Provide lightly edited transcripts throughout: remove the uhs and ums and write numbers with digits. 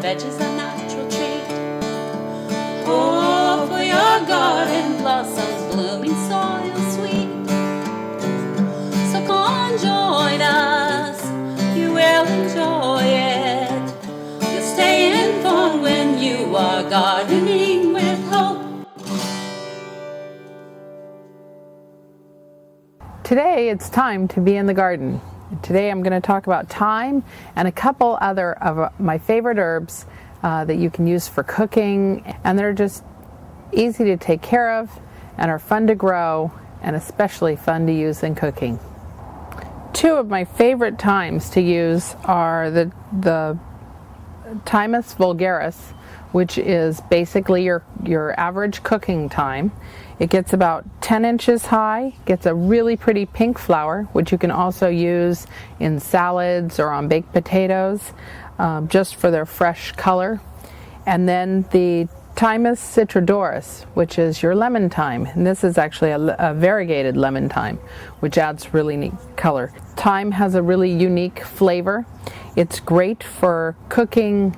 veggies a natural treat. Oh, for your garden blossoms, blooming soil sweet. So come join us, you will enjoy it. You'll stay informed when you are gardening with hope. Today it's time to be in the garden. Today I'm going to talk about thyme and a couple other of my favorite herbs that you can use for cooking, and they're just easy to take care of and are fun to grow and especially fun to use in cooking. Two of my favorite thymes to use are the Thymus vulgaris, which is basically your average cooking thyme. It gets about 10 inches high, gets a really pretty pink flower, which you can also use in salads or on baked potatoes, just for their fresh color. And then the Thymus citridoris, which is your lemon thyme. And this is actually a variegated lemon thyme, which adds really neat color. Thyme has a really unique flavor. It's great for cooking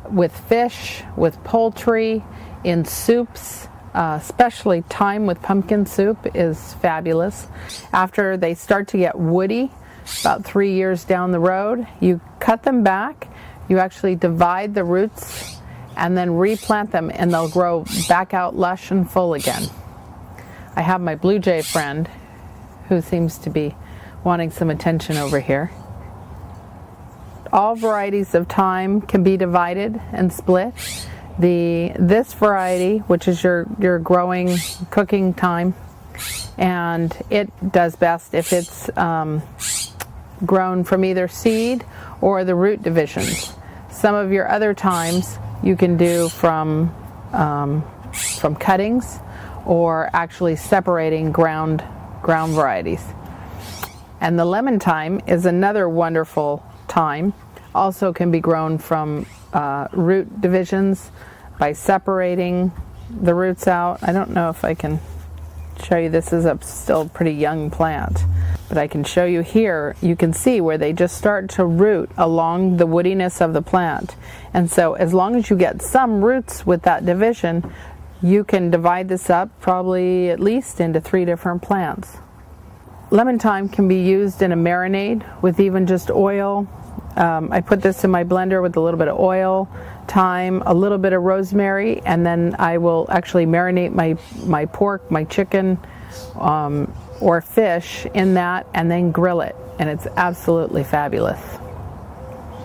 with fish, with poultry, in soups. Especially thyme with pumpkin soup is fabulous. After they start to get woody, about 3 years down the road, you cut them back, you actually divide the roots and then replant them, and they'll grow back out lush and full again. I have my blue jay friend who seems to be wanting some attention over here. All varieties of thyme can be divided and split. This variety, which is your growing cooking thyme, and it does best if it's grown from either seed or the root divisions. Some of your other thymes you can do from cuttings or actually separating ground varieties. And the lemon thyme is another wonderful thyme. Also can be grown from root divisions by separating the roots out. I don't know if I can show you. This is still a pretty young plant, but I can show you here. You can see where they just start to root along the woodiness of the plant. And so as long as you get some roots with that division, you can divide this up probably at least into 3 different plants. Lemon thyme can be used in a marinade with even just oil. I put this in my blender with a little bit of oil, thyme, a little bit of rosemary, and then I will actually marinate my pork, my chicken, or fish in that, and then grill it, and it's absolutely fabulous.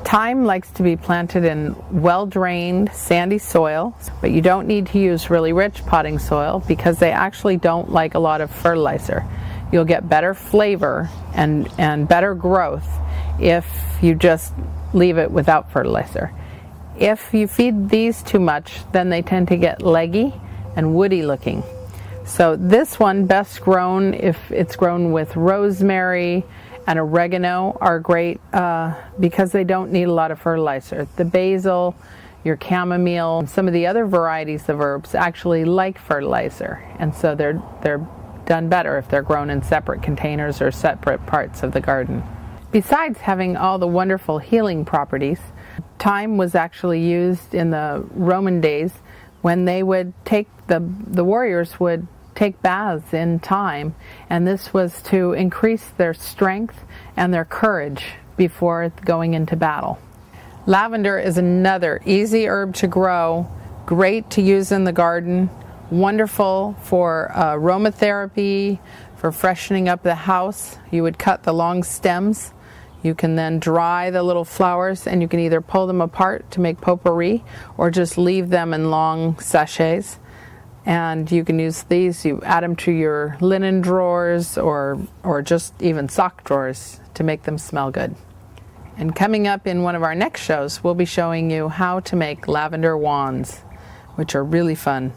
Thyme likes to be planted in well-drained, sandy soil, but you don't need to use really rich potting soil because they actually don't like a lot of fertilizer. You'll get better flavor and better growth if you just leave it without fertilizer. If you feed these too much, then they tend to get leggy and woody looking. So this one, best grown if it's grown with rosemary and oregano, are great because they don't need a lot of fertilizer. The basil, your chamomile, and some of the other varieties of herbs actually like fertilizer, and so they're done better if they're grown in separate containers or separate parts of the garden. Besides having all the wonderful healing properties, thyme was actually used in the Roman days when they would take the warriors would take baths in thyme, and this was to increase their strength and their courage before going into battle. Lavender is another easy herb to grow, great to use in the garden, wonderful for aromatherapy, for freshening up the house. You would cut the long stems. You can then dry the little flowers, and you can either pull them apart to make potpourri or just leave them in long sachets. And you can use these, you add them to your linen drawers or just even sock drawers to make them smell good. And coming up in one of our next shows, we'll be showing you how to make lavender wands, which are really fun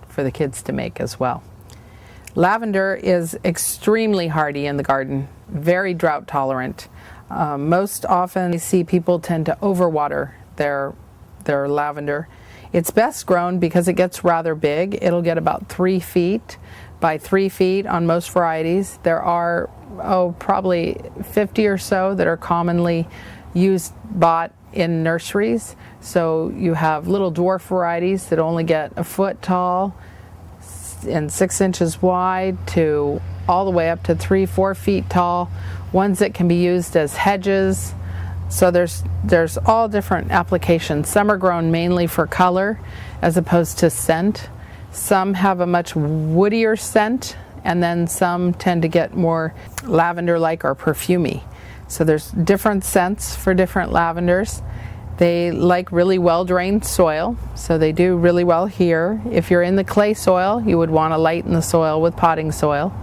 for the kids to make as well. Lavender is extremely hardy in the garden, very drought tolerant. Most often you see people tend to overwater their lavender. It's best grown because it gets rather big. It'll get about 3 feet by 3 feet on most varieties. There are probably 50 or so that are commonly bought in nurseries. So you have little dwarf varieties that only get a foot tall and 6 inches wide to all the way up to 3-4 feet tall. Ones that can be used as hedges. So there's all different applications. Some are grown mainly for color as opposed to scent. Some have a much woodier scent, and then some tend to get more lavender-like or perfumey. So there's different scents for different lavenders. They like really well-drained soil, so they do really well here. If you're in the clay soil, you would want to lighten the soil with potting soil.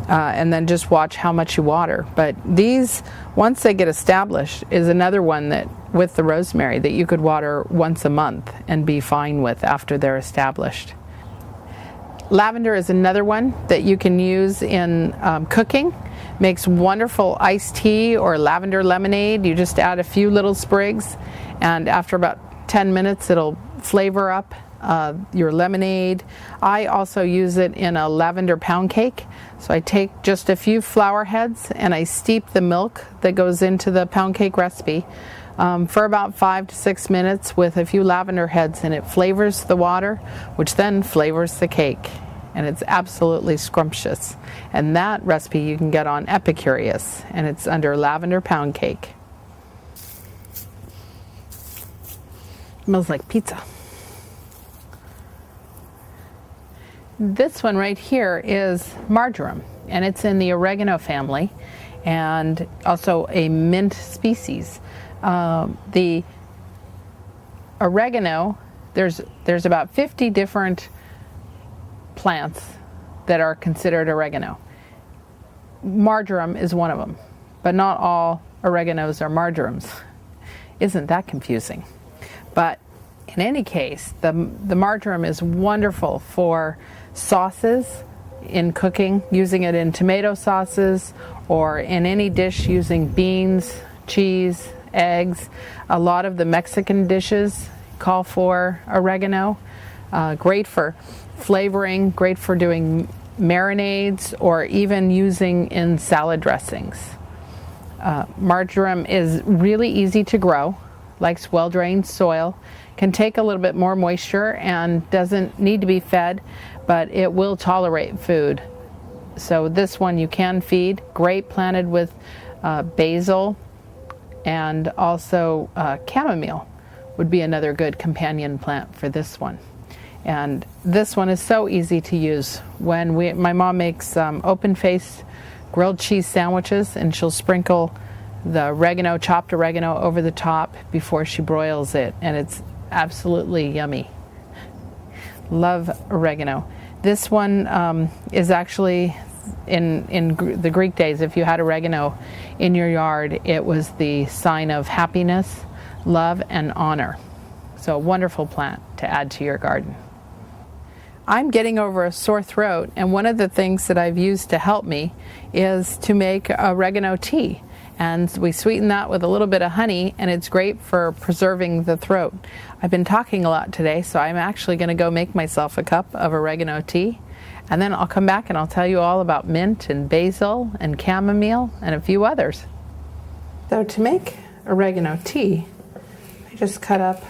And then just watch how much you water. But these, once they get established, is another one that, with the rosemary, that you could water once a month and be fine with after they're established. Lavender is another one that you can use in cooking. Makes wonderful iced tea or lavender lemonade. You just add a few little sprigs, and after about 10 minutes it'll flavor up your lemonade. I also use it in a lavender pound cake. So I take just a few flower heads and I steep the milk that goes into the pound cake recipe for about 5 to 6 minutes with a few lavender heads, and it flavors the water, which then flavors the cake. And it's absolutely scrumptious. And that recipe you can get on Epicurious, and it's under lavender pound cake. Smells like pizza. This one right here is marjoram, and it's in the oregano family and also a mint species. The oregano, there's about 50 different plants that are considered oregano. Marjoram is one of them, but not all oreganos are marjorams. Isn't that confusing? But in any case, the marjoram is wonderful for sauces, in cooking, using it in tomato sauces or in any dish using beans, cheese, eggs. A lot of the Mexican dishes call for oregano. Great for flavoring, great for doing marinades or even using in salad dressings. Marjoram is really easy to grow, likes well-drained soil, can take a little bit more moisture and doesn't need to be fed, but it will tolerate food. So this one you can feed. Great planted with basil, and also chamomile would be another good companion plant for this one. And this one is so easy to use. When my mom makes open-faced grilled cheese sandwiches, and she'll sprinkle the chopped oregano over the top before she broils it, and it's absolutely yummy. Love oregano. This one is actually in the Greek days, if you had oregano in your yard, it was the sign of happiness, love, and honor. So a wonderful plant to add to your garden. I'm getting over a sore throat, and one of the things that I've used to help me is to make oregano tea. And we sweeten that with a little bit of honey, and it's great for preserving the throat. I've been talking a lot today, so I'm actually going to go make myself a cup of oregano tea, and then I'll come back and I'll tell you all about mint and basil and chamomile and a few others. So to make oregano tea, I just cut up,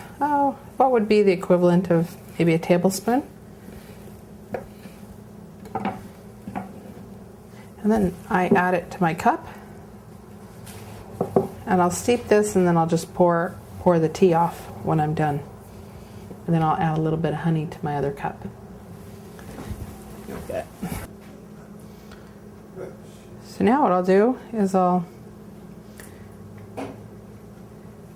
what would be the equivalent of maybe a tablespoon. And then I add it to my cup. And I'll steep this, and then I'll just pour the tea off when I'm done. And then I'll add a little bit of honey to my other cup. Okay. So now what I'll do is I'll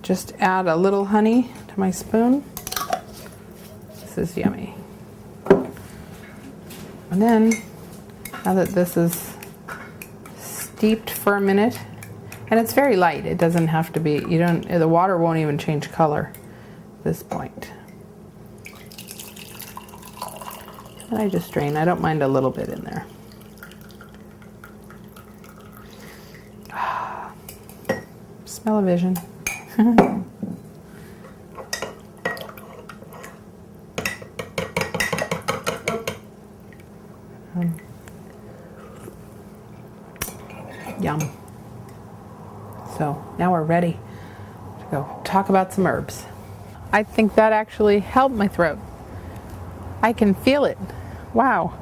just add a little honey to my spoon. This is yummy. And then, now that this is steeped for a minute, and it's very light, it doesn't have to be, the water won't even change color at this point. And I just drain. I don't mind a little bit in there. Smell-o-vision. Yum. So now we're ready. go talk about some herbs. I think that actually helped my throat. I can feel it. Wow.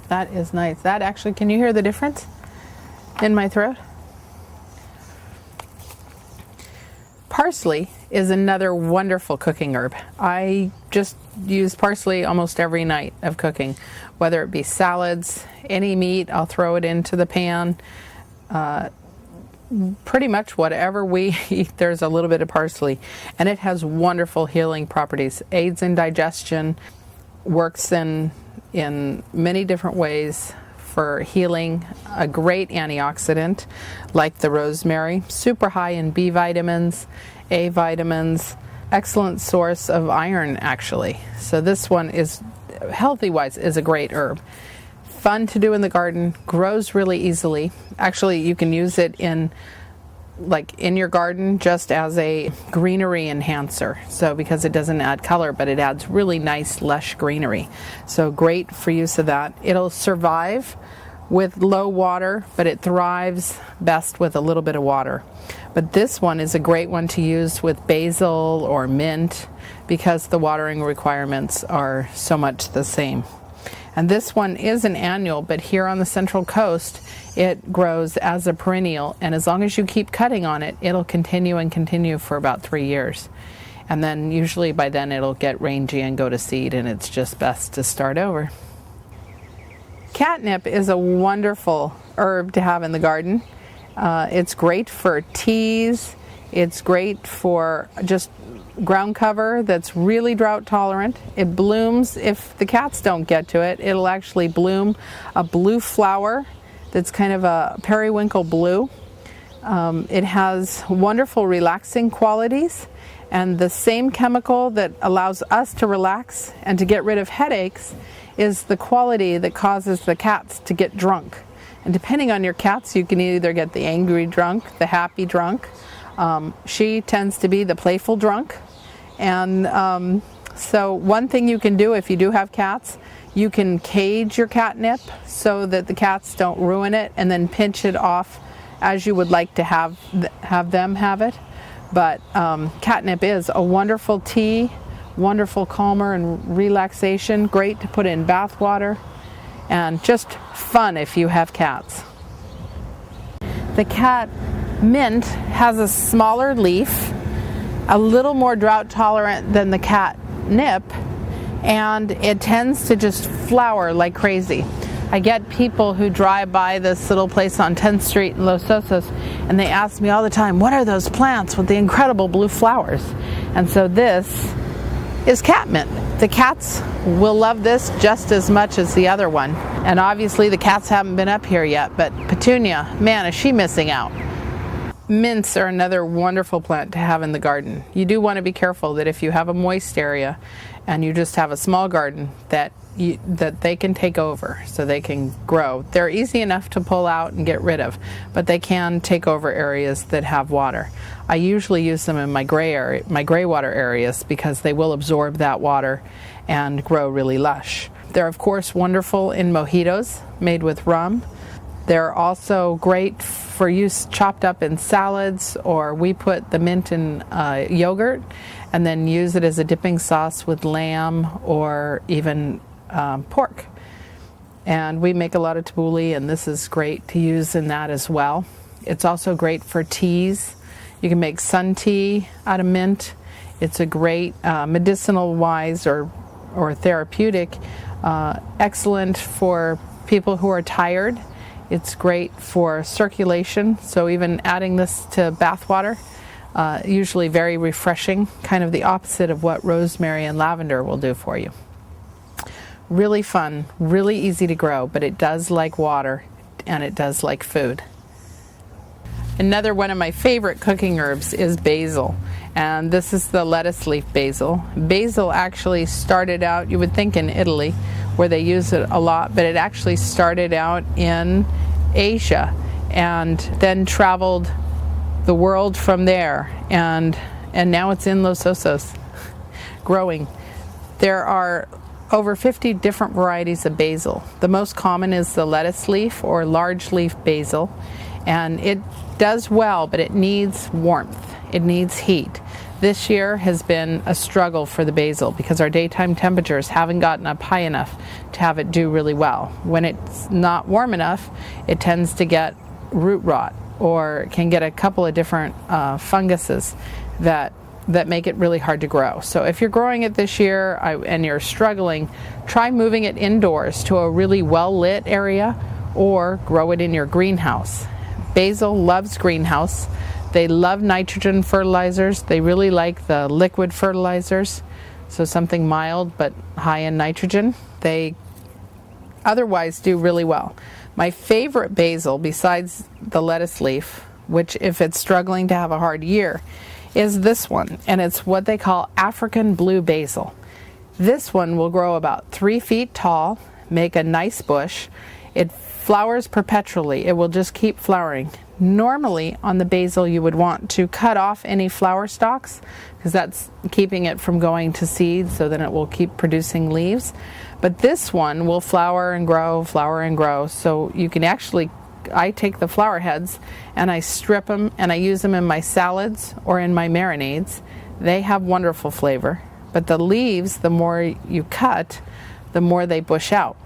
That is nice. That actually, can you hear the difference in my throat? Parsley is another wonderful cooking herb. I just use parsley almost every night of cooking, whether it be salads, any meat, I'll throw it into the pan. Pretty much whatever we eat, there's a little bit of parsley, and it has wonderful healing properties. Aids in digestion, works in many different ways for healing, a great antioxidant like the rosemary, super high in B vitamins, A vitamins, excellent source of iron actually. So this one is, healthy wise, is a great herb. Fun to do in the garden, grows really easily. Actually, you can use it in your garden just as a greenery enhancer. So because it doesn't add color, but it adds really nice lush greenery. So great for use of that. It'll survive with low water, but it thrives best with a little bit of water. But this one is a great one to use with basil or mint because the watering requirements are so much the same. And this one is an annual, but here on the Central Coast, it grows as a perennial, and as long as you keep cutting on it, it'll continue and continue for about 3 years. And then usually by then it'll get rangy and go to seed, and it's just best to start over. Catnip is a wonderful herb to have in the garden. It's great for teas. It's great for just ground cover that's really drought tolerant. It blooms, if the cats don't get to it, it'll actually bloom a blue flower that's kind of a periwinkle blue. It has wonderful relaxing qualities, and the same chemical that allows us to relax and to get rid of headaches is the quality that causes the cats to get drunk. And depending on your cats, you can either get the angry drunk, the happy drunk. She tends to be the playful drunk. And so one thing you can do if you do have cats, you can cage your catnip so that the cats don't ruin it, and then pinch it off as you would like to have them have it. But catnip is a wonderful tea, wonderful calmer and relaxation, great to put in bath water, and just fun if you have cats. The cat mint has a smaller leaf, a little more drought tolerant than the catnip, and it tends to just flower like crazy. I get people who drive by this little place on 10th Street in Los Osos, and they ask me all the time, what are those plants with the incredible blue flowers? And so this is catmint. The cats will love this just as much as the other one. And obviously the cats haven't been up here yet, but Petunia, man, is she missing out. Mints are another wonderful plant to have in the garden. You do want to be careful that if you have a moist area and you just have a small garden, that they can take over, so they can grow. They're easy enough to pull out and get rid of, but they can take over areas that have water. I usually use them in my gray water areas because they will absorb that water and grow really lush. They're of course wonderful in mojitos made with rum. They're also great for use chopped up in salads, or we put the mint in yogurt and then use it as a dipping sauce with lamb or even pork. And we make a lot of tabbouleh, and this is great to use in that as well. It's also great for teas. You can make sun tea out of mint. It's a great medicinal wise or therapeutic, excellent for people who are tired. It's great for circulation, so even adding this to bath water, usually very refreshing, kind of the opposite of what rosemary and lavender will do for you. Really fun, really easy to grow, but it does like water and it does like food. Another one of my favorite cooking herbs is basil, and this is the lettuce leaf basil. Basil actually started out, you would think, in Italy, where they use it a lot, but it actually started out in Asia and then traveled the world from there, and now it's in Los Osos growing. There are over 50 different varieties of basil. The most common is the lettuce leaf or large leaf basil, and it does well, but it needs warmth. It needs heat. This year has been a struggle for the basil because our daytime temperatures haven't gotten up high enough to have it do really well. When it's not warm enough, it tends to get root rot or can get a couple of different funguses that make it really hard to grow. So if you're growing it this year and you're struggling, try moving it indoors to a really well-lit area or grow it in your greenhouse. Basil loves greenhouse. They love nitrogen fertilizers. They really like the liquid fertilizers, so something mild but high in nitrogen. They otherwise do really well. My favorite basil, besides the lettuce leaf, which if it's struggling to have a hard year, is this one, and it's what they call African blue basil. This one will grow about 3 feet tall, make a nice bush. It flowers perpetually. It will just keep flowering. Normally on the basil you would want to cut off any flower stalks because that's keeping it from going to seed, so then it will keep producing leaves. But this one will flower and grow, so you can actually, I take the flower heads and I strip them and I use them in my salads or in my marinades. They have wonderful flavor, but the leaves, the more you cut, the more they bush out.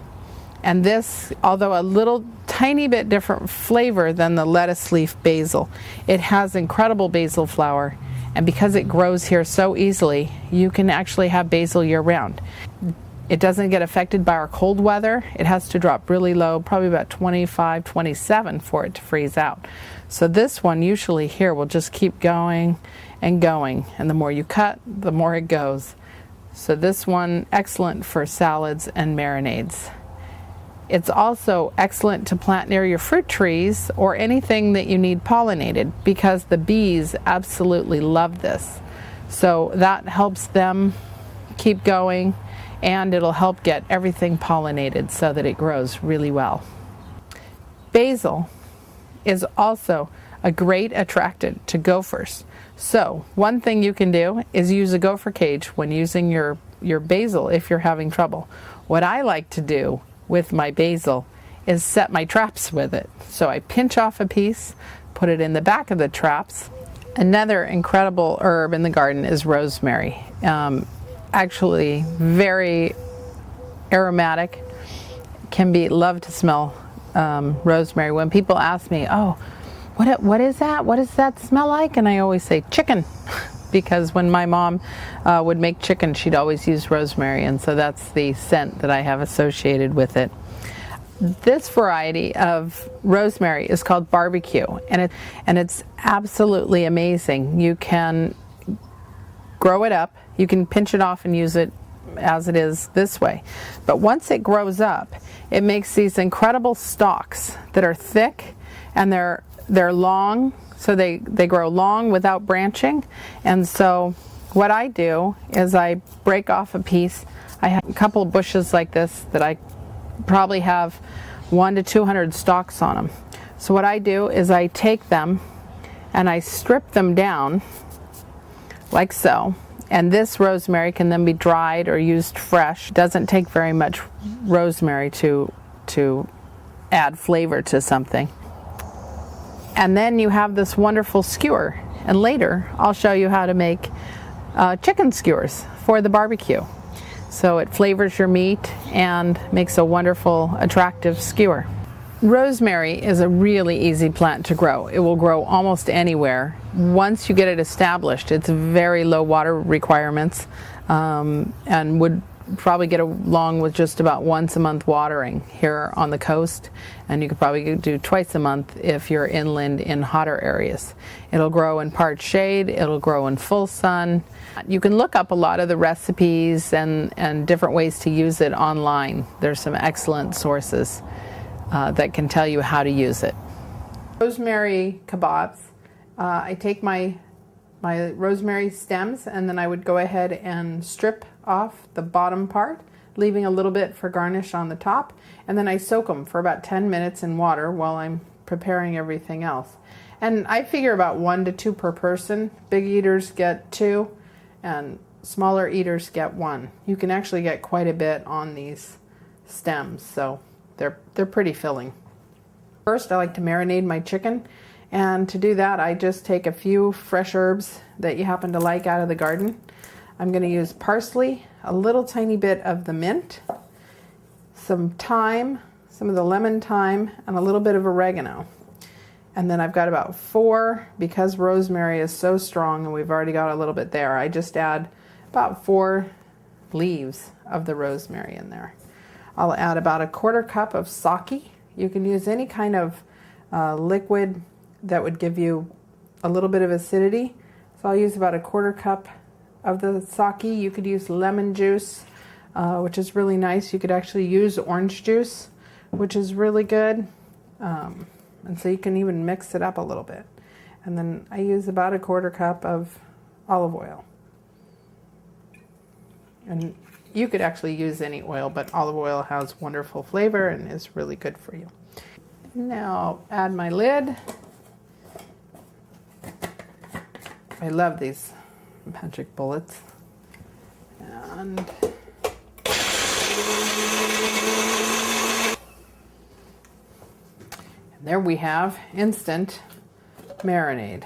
And this, although a little tiny bit different flavor than the lettuce leaf basil, it has incredible basil flower, and because it grows here so easily, you can actually have basil year round. It doesn't get affected by our cold weather. It has to drop really low, probably about 25, 27 for it to freeze out. So this one usually here will just keep going and going, and the more you cut, the more it goes. So this one, excellent for salads and marinades. It's also excellent to plant near your fruit trees or anything that you need pollinated because the bees absolutely love this. So that helps them keep going, and it'll help get everything pollinated so that it grows really well. Basil is also a great attractant to gophers. So one thing you can do is use a gopher cage when using your basil if you're having trouble. What I like to do with my basil is set my traps with it. So I pinch off a piece, put it in the back of the traps. Another incredible herb in the garden is rosemary. Actually very aromatic, love to smell rosemary. When people ask me, oh, what is that? What does that smell like? And I always say chicken. Because when my mom would make chicken, she'd always use rosemary, and so that's the scent that I have associated with it. This variety of rosemary is called barbecue, and it's absolutely amazing. You can grow it up, you can pinch it off and use it as it is this way. But once it grows up, it makes these incredible stalks that are thick and they're long. So they grow long without branching. And so what I do is I break off a piece. I have a couple of bushes like this that I probably have 100 to 200 stalks on them. So what I do is I take them and I strip them down like so. And this rosemary can then be dried or used fresh. It doesn't take very much rosemary to add flavor to something. And then you have this wonderful skewer. And later, I'll show you how to make chicken skewers for the barbecue. So it flavors your meat and makes a wonderful, attractive skewer. Rosemary is a really easy plant to grow. It will grow almost anywhere. Once you get it established, it's very low water requirements and would probably get along with just about once a month watering here on the coast, and you could probably do twice a month if you're inland in hotter areas. It'll grow in part shade, it'll grow in full sun. You can look up a lot of the recipes and different ways to use it online. There's some excellent sources that can tell you how to use it. Rosemary kabobs. I take my rosemary stems and then I would go ahead and strip off the bottom part, leaving a little bit for garnish on the top, and then I soak them for about 10 minutes in water while I'm preparing everything else. And I figure about 1 to 2 per person. Big eaters get 2, and smaller eaters get one. You can actually get quite a bit on these stems, so they're pretty filling. First, I like to marinate my chicken, and to do that, I just take a few fresh herbs that you happen to like out of the garden. I'm going to use parsley, a little tiny bit of the mint, some thyme, some of the lemon thyme, and a little bit of oregano. And then I've got about 4, because rosemary is so strong and we've already got a little bit there, I just add about 4 leaves of the rosemary in there. I'll add about a 1/4 cup of sake. You can use any kind of liquid that would give you a little bit of acidity. So I'll use about a 1/4 cup of the sake. You could use lemon juice, which is really nice. You could actually use orange juice, which is really good. And so you can even mix it up a little bit. And then I use about a 1/4 cup of olive oil. And you could actually use any oil, but olive oil has wonderful flavor and is really good for you. Now I'll add my lid. I love these magic bullets. And there we have instant marinade.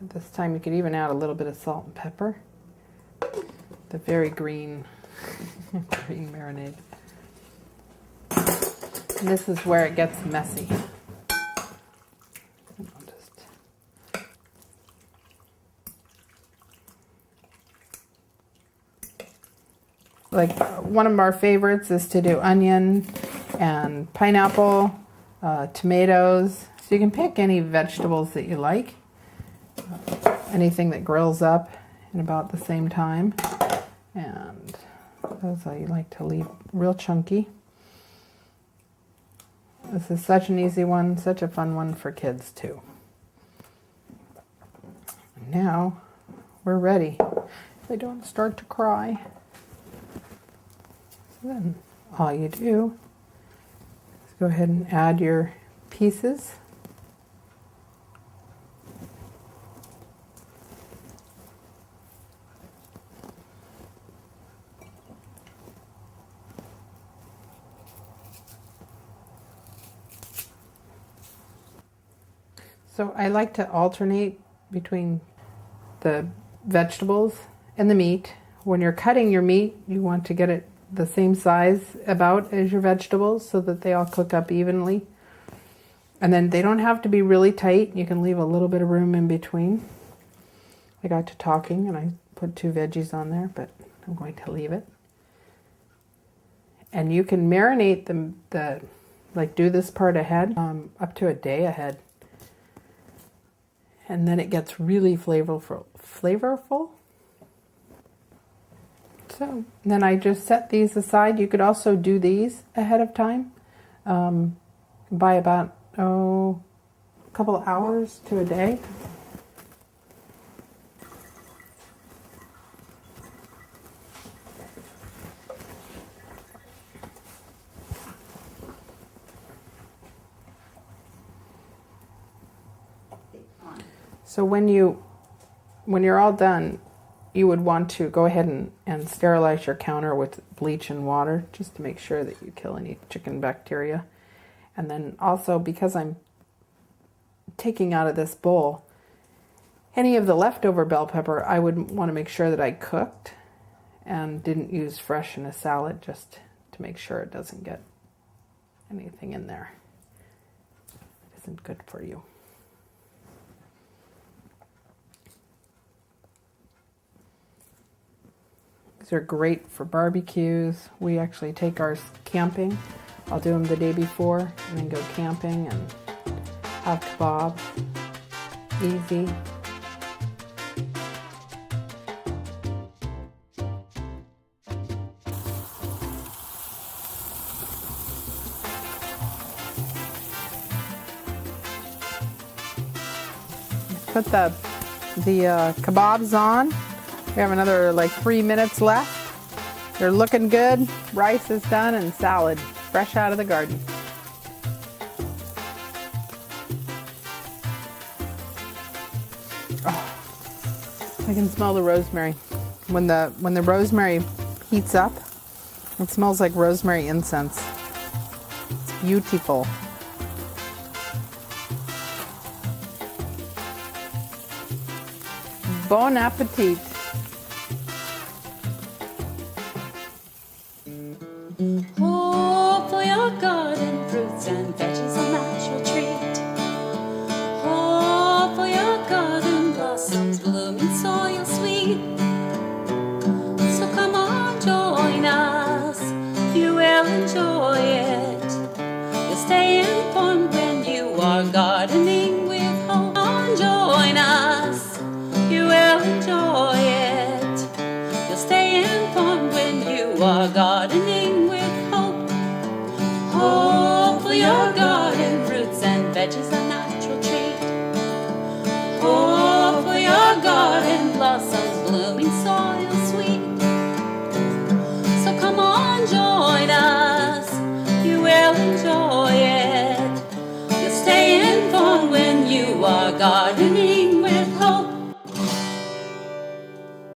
At this time you could even add a little bit of salt and pepper. The very green, green marinade. And this is where it gets messy. Like one of our favorites is to do onion and pineapple, tomatoes. So you can pick any vegetables that you like. Anything that grills up in about the same time. And those I like to leave real chunky. This is such an easy one, such a fun one for kids too. Now we're ready. They don't start to cry. So then all you do is go ahead and add your pieces. So I like to alternate between the vegetables and the meat. When you're cutting your meat, you want to get it the same size about as your vegetables so that they all cook up evenly. And then they don't have to be really tight. You can leave a little bit of room in between. I got to talking and I put 2 veggies on there, but I'm going to leave it. And you can marinate like do this part ahead, up to a day ahead. And then it gets really flavorful. So then I just set these aside. You could also do these ahead of time by about a couple of hours to a day. So when you're all done, you would want to go ahead and sterilize your counter with bleach and water just to make sure that you kill any chicken bacteria. And then also, because I'm taking out of this bowl any of the leftover bell pepper, I would want to make sure that I cooked and didn't use fresh in a salad, just to make sure it doesn't get anything in there. It isn't good for you. These are great for barbecues. We actually take ours camping. I'll do them the day before and then go camping and have kabobs. Easy. Put the kabobs on. We have another like 3 minutes left. They're looking good. Rice is done and salad, fresh out of the garden. Oh, I I can smell the rosemary. When the rosemary heats up, it smells like rosemary incense. It's beautiful. Bon appetit. Hope for your garden, fruits and veggies a natural treat. Hope for your garden, blossoms blooming, soil sweet. So come on, join us, you will enjoy it. You'll stay informed when you are gardening with hope. Come on, join us, you will enjoy it. You'll stay informed when you are gardening with hope. Hope for your garden, fruits and veggies a natural treat. Hope for your garden, blossoms blooming, soil sweet. So come on, join us, you will enjoy it. You'll stay informed when you are gardening.